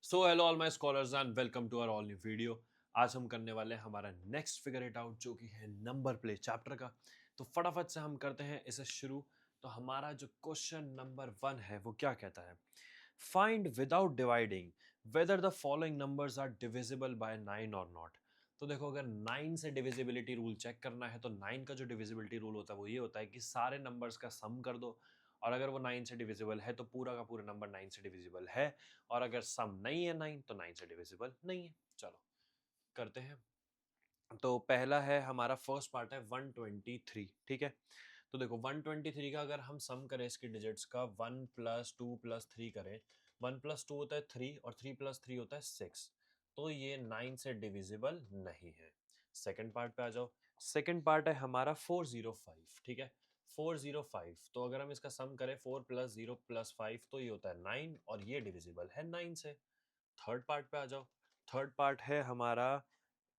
So hello all my scholars and welcome to our all new video. आज हम करने वाले हैं हमारा नेक्स्ट फिगर इट आउट जो कि है नंबर प्ले चैप्टर का। तो फटाफट से हम करते हैं इसे शुरू। तो हमारा जो क्वेश्चन नंबर 1 है वो क्या कहता है, find without dividing whether the following numbers are divisible by 9 और नॉट। तो देखो, अगर 9 से डिविजिबिलिटी रूल चेक करना है तो 9 का जो डिविजिबिलिटी रूल होता है वो ये होता है कि सारे नंबर्स का सम कर दो, और अगर वो 9 से डिविजिबल है तो पूरा का पूरा नंबर 9 से डिविजिबल है, और अगर सम नहीं है 9 तो 9 से डिविजिबल नहीं है। चलो करते हैं। तो पहला है हमारा फर्स्ट पार्ट है 123। ठीक है, तो देखो 123 का अगर हम सम करें इसकी डिजिट्स का 1 प्लस 2 प्लस 3 करें, 1 प्लस 2 होता है 3 और 3 प्लस 3 होता है 6, तो ये 9 से डिविजिबल नहीं है। सेकंड पार्ट पे आ जाओ। सेकंड पार्ट है हमारा 405। ठीक है, 405, तो अगर हम इसका सम करें 4 प्लस 0 प्लस 5 तो ये होता है 9 और ये डिविजिबल है 9 से। थर्ड पार्ट पे आ जाओ। थर्ड पार्ट है हमारा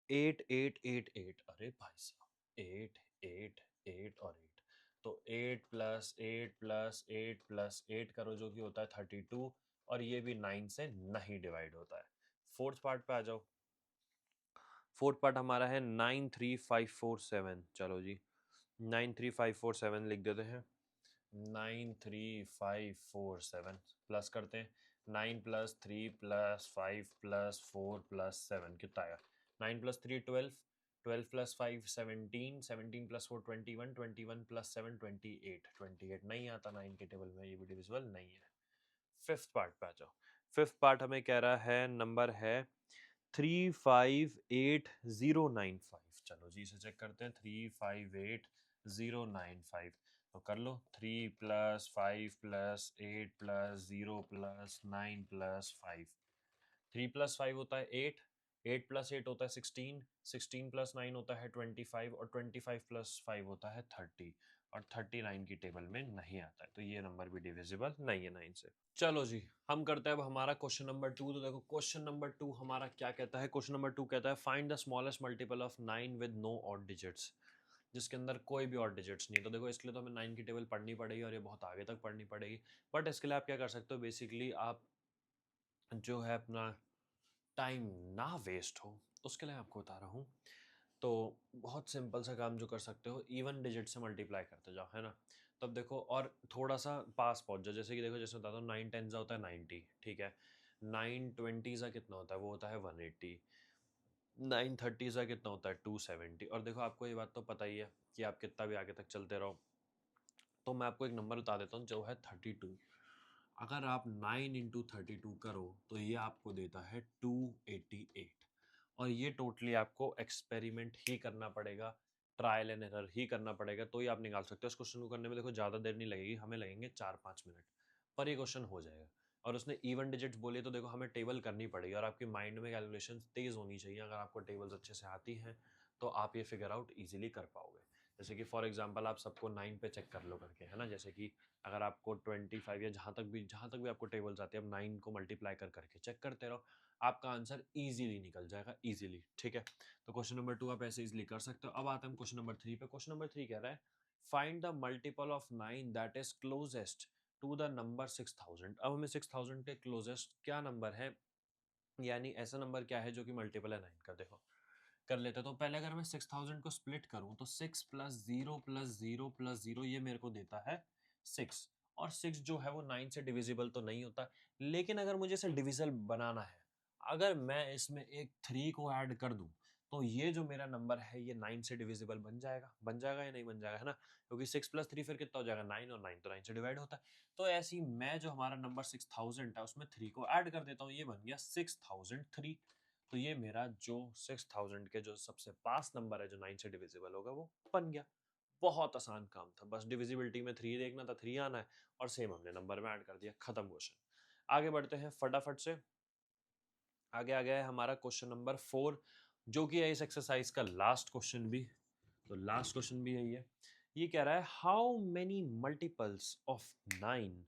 8888। अरे भाई साहब, 8 8 8 और 8, तो 8 प्लस 8 प्लस 8 प्लस 8 करो जो कि होता है 32, और ये भी 9 से नहीं डिवाइड होता है। फोर्थ पार्ट पे आ जाओ। फोर्थ पार्ट हमारा है 93547। चलो जी, 93547 लिख देते हैं। 93547 प्लस करते हैं। 9 प्लस 3 प्लस 5 प्लस 4 प्लस 7 कितना आएगा? 9 प्लस 3 12, 12 प्लस 5 17, 17 प्लस 4 21, 21 प्लस 7 28, 28 नहीं आता 9 के टेबल में, ये भी डिविजिबल नहीं है। फिफ्थ पार्ट पे आ जाओ। फिफ्थ पार्ट हमें कह रहा है नंबर है 358095। चलो जी इसे चेक करते हैं। 358095, तो कर लो। 3 plus 5 plus 8 plus 0 plus 9 plus 5। 3 plus 5 होता है 8, 8 प्लस 8 होता है 16, 16 प्लस 9 होता है 25, और 25 प्लस 5 होता है 30, और 39 की टेबल में नहीं आता है, तो ये नंबर भी डिविजिबल नहीं है 9 से। चलो जी, हम करते हैं अब हमारा क्वेश्चन नंबर 2। तो देखो क्वेश्चन नंबर 2 हमारा क्या कहता है। क्वेश्चन नंबर 2 कहता है find the smallest multiple of 9 with no odd digits, जिसके अंदर कोई भी ऑड डिजिट्स नहीं। तो देखो इसके लिए तो हमें 9 की टेबल पढ़नी पड़ेगी, और ये बहुत आगे तक पढ़नी पड़ेगी। बट इसके लिए आप क्या कर सकते हो, बेसिकली आप जो है अपना टाइम ना वेस्ट हो उसके लिए आपको बता रहा हूँ। तो बहुत सिंपल सा काम जो कर सकते हो, इवन डिजिट से मल्टीप्लाई करते जाओ, है ना। तब देखो, और थोड़ा सा पास पहुंच जाओ। जैसे कि देखो, जैसे बताता हूँ, 9 टेन होता है 90। ठीक है, 9 20 कितना होता है, वो होता है 180। 9 30 कितना होता है 270। और देखो आपको ये बात तो पता ही है कि आप कितना भी आगे तक चलते रहो, तो मैं आपको एक नंबर बता देता हूँ जो है 32। अगर आप 9 इंटू 32 करो तो ये आपको देता है 288, और ये टोटली आपको एक्सपेरिमेंट ही करना पड़ेगा, ट्रायल एंड एरर ही करना पड़ेगा, तो ये आप निकाल सकते हो। इस क्वेश्चन को करने में देखो ज़्यादा देर नहीं लगेगी, हमें लगेंगे 4-5 मिनट, पर ये क्वेश्चन हो जाएगा। और उसने इवन डिजिट्स बोली तो देखो हमें टेबल करनी पड़ेगी, और आपके माइंड में कैलकुलेशन तेज़ होनी चाहिए। अगर आपको टेबल्स अच्छे से आती हैं तो आप ये फिगर आउट ईजिली कर पाओगे। जैसे कि फॉर एग्जाम्पल आप सबको 9 पे चेक कर लो करके, है ना। जैसे कि अगर आपको 25 या जहाँ तक भी आपको टेबल्स आती है, आप 9 को मल्टीप्लाई करके चेक करते रहो, आपका आंसर इजीली निकल जाएगा, इजीली। ठीक है, तो क्वेश्चन नंबर 2 आप ऐसे इजीली कर सकते हो। अब आते हैं हम क्वेश्चन नंबर 3 पे। क्वेश्चन नंबर 3 कह रहा है find the multiple of 9 that is closest to the number 6000। अब हमें 6000 के क्लोजेस्ट क्या नंबर है, यानी ऐसा नंबर क्या है जो कि मल्टीपल है 9 का। देखो कर लेते हैं। तो पहले अगर मैं 6000 को स्प्लिट करूं तो 6 प्लस 0 प्लस 0 प्लस 0 ये मेरे को देता है 6, और 6 जो है वो 9 से डिविजिबल तो नहीं होता। लेकिन अगर मुझे इसे डिविजिबल बनाना है, अगर मैं इसमें एक 3 को ऐड कर दूं, तो ये जो मेरा नंबर है ये 9 से डिविजिबल बन जाएगा या नहीं बन जाएगा, है ना। क्योंकि 6 प्लस 3 फिर कितना हो जाएगा 9, और 9 तो 9 से डिवाइड होता है। तो ऐसे ही मैं जो हमारा नंबर 6000 है उसमें 3 को ऐड कर देता हूँ, ये बन गया 6003। तो ये मेरा जो 6000 के जो सबसे पास नंबर है जो 9 से डिविजिबल होगा वो बन गया। बहुत आसान काम था, बस डिविजिबिलिटी में 3 देखना था, 3 आना है, और सेम हमने नंबर में ऐड कर दिया, खत्म क्वेश्चन। आगे बढ़ते हैं फटाफट से। आगे आ गया है हमारा क्वेश्चन नंबर 4, जो कि है इस एक्सरसाइज का लास्ट क्वेश्चन भी। तो लास्ट क्वेश्चन भी यही है। ये कह रहा है how many multiples of 9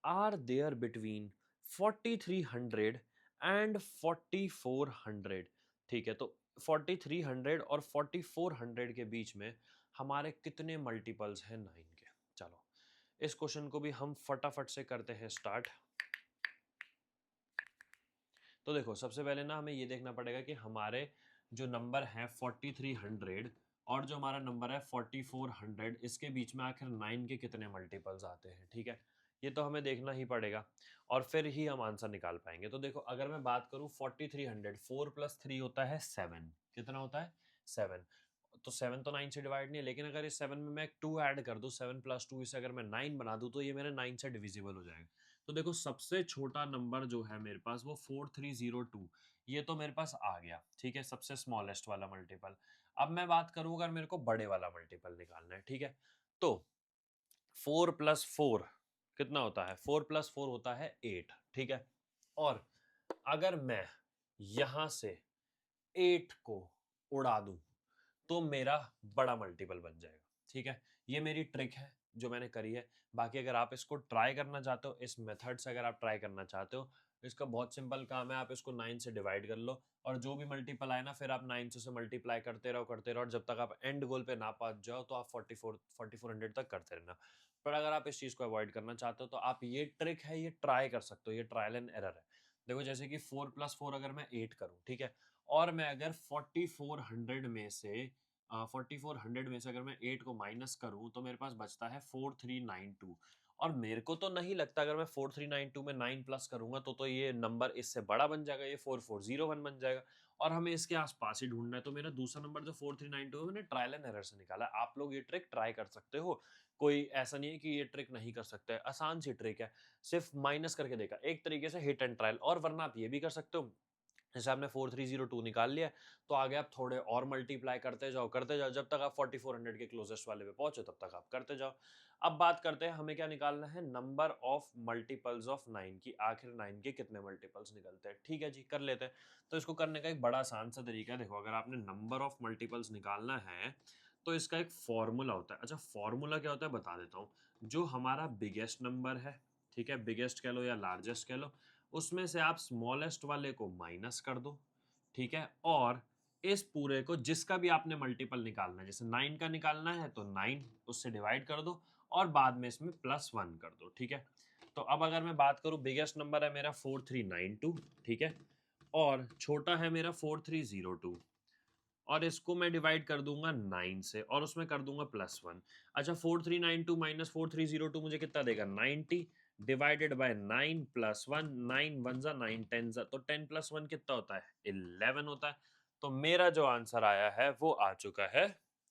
are there between 4300 and 4400। ठीक है, तो 4300 और 4400 के बीच में हमारे कितने मल्टीपल्स हैं 9 के। चलो इस क्वेश्चन को भी हम फटाफट से करते हैं स्टार्ट। तो देखो सबसे पहले ना हमें ये देखना पड़ेगा कि हमारे जो नंबर है 4300 और जो हमारा नंबर है 4400, इसके बीच में आखिर 9 के कितने मल्टीपल्स आते हैं, ठीक है। ये तो हमें देखना ही पड़ेगा और फिर ही हम आंसर निकाल पाएंगे। तो देखो अगर मैं बात करूँ 4300, 4 + 3 होता है 7, कितना होता है 7। तो 7 तो 9 से डिवाइड नहीं है, लेकिन अगर इस 7 में मैं एक 2 ऐड कर दूं, 7 + 2 इसे अगर मैं 9 बना दूं तो ये मेरे 9 से डिविजिबल हो जाएगा। तो देखो सबसे छोटा नंबर जो है मेरे पास वो 4302, ये तो मेरे पास आ गया, ठीक है, सबसे स्मॉलेस्ट वाला मल्टीपल। अब मैं बात करूं अगर मेरे को बड़े वाला मल्टीपल निकालना है, ठीक है, तो 4 + 4 कितना होता है, 4 + 4 होता है 8, ठीक है। और अगर मैं यहां से 8 को उड़ा दूं तो मेरा बड़ा मल्टीपल बन जाएगा, ठीक है। ये मेरी ट्रिक है जो मैंने करी है। बाकी अगर आप इसको ट्राई करना चाहते हो, इस मेथड से अगर आप ट्राई करना चाहते हो, इसका बहुत सिंपल काम है, आप इसको 9 से डिवाइड कर लो और जो भी मल्टीपल आए ना फिर आप 9 से मल्टीप्लाई करते रहो और जब तक आप एंड गोल पे ना पहुंच जाओ तो आप 4400 तक करते रहना। पर अगर आप इस चीज़ को अवॉइड करना चाहते हो तो आप ये ट्रिक है, ये ट्राई कर सकते हो, ये ट्रायल एंड एरर है। देखो जैसे कि 4 + 4 अगर मैं 8 करूँ, ठीक है, और मैं अगर 4400 में से अगर मैं 8 को माइनस करूं तो मेरे पास बचता है 4392। और मेरे को तो नहीं लगता अगर मैं 4392 में 9 प्लस करूंगा तो ये नंबर इससे बड़ा बन जाएगा, ये 4401 बन जाएगा और हमें इसके आसपास ही ढूंढना है। तो मेरा दूसरा नंबर जो 4392 है मैंने ट्रायल एंड एरर से निकाला है। आप लोग ये ट्रिक ट्राई कर सकते हो, कोई ऐसा नहीं है कि ये ट्रिक नहीं कर सकते, आसान सी ट्रिक है, सिर्फ माइनस करके देखा, एक तरीके से हिट एंड ट्रायल। और वरना आप ये भी कर सकते हो, जैसे आपने 4302 निकाल लिया तो आगे आप थोड़े और मल्टीप्लाई करते जाओ जब तक आप 4400 के क्लोजेस्ट वाले पे पहुंचो, तब तक आप करते जाओ। अब बात करते हैं हमें क्या निकालना है, नंबर ऑफ मल्टीपल्स ऑफ 9 की, आखिर 9 के कितने मल्टीपल्स निकलते हैं। ठीक है जी, कर लेते हैं। तो इसको करने का एक बड़ा आसान सा तरीका है। देखो अगर आपने नंबर ऑफ मल्टीपल्स निकालना है तो इसका एक फॉर्मूला होता है। अच्छा फॉर्मूला क्या होता है बता देता हूँ। जो हमारा बिगेस्ट नंबर है, ठीक है, बिगेस्ट कह लो या लार्जेस्ट कह लो, उसमें से आप स्मॉलेस्ट वाले को माइनस कर दो, ठीक है, और इस पूरे को जिसका भी आपने मल्टीपल निकालना है, जैसे 9 का निकालना है तो 9 उससे डिवाइड कर दो और बाद में इसमें +1 कर दो, ठीक है। तो अब अगर मैं बात करूं, बिगेस्ट नंबर है मेरा 4392, ठीक है, और छोटा है मेरा 4302 और इसको मैं डिवाइड कर दूंगा 9 से और उसमें कर दूंगा +1। अच्छा 4392 माइनस 4302 मुझे कितना देगा, 90 डिवाइडेड बाय 9 +1, 9 1 जा 9 10 जा, तो 10 + 1 कितना होता है, 11 होता है। तो मेरा जो आंसर आया है वो आ चुका है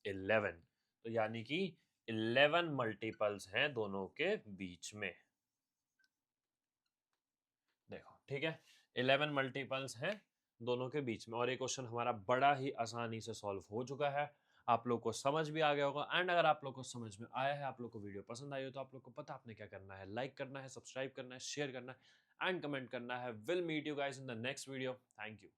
11। तो यानी कि 11 मल्टीपल्स हैं दोनों के बीच में। देखो ठीक है, 11 मल्टीपल्स हैं दोनों के बीच में और ये क्वेश्चन हमारा बड़ा ही आसानी से सॉल्व हो चुका है। आप लोग को समझ भी आ गया होगा एंड अगर आप लोग को समझ में आया है, आप लोग को वीडियो पसंद आई हो तो आप लोग को पता आपने क्या करना है, लाइक करना है, सब्सक्राइब करना है, शेयर करना है एंड कमेंट करना है। Will meet you guys in the next video. Thank you.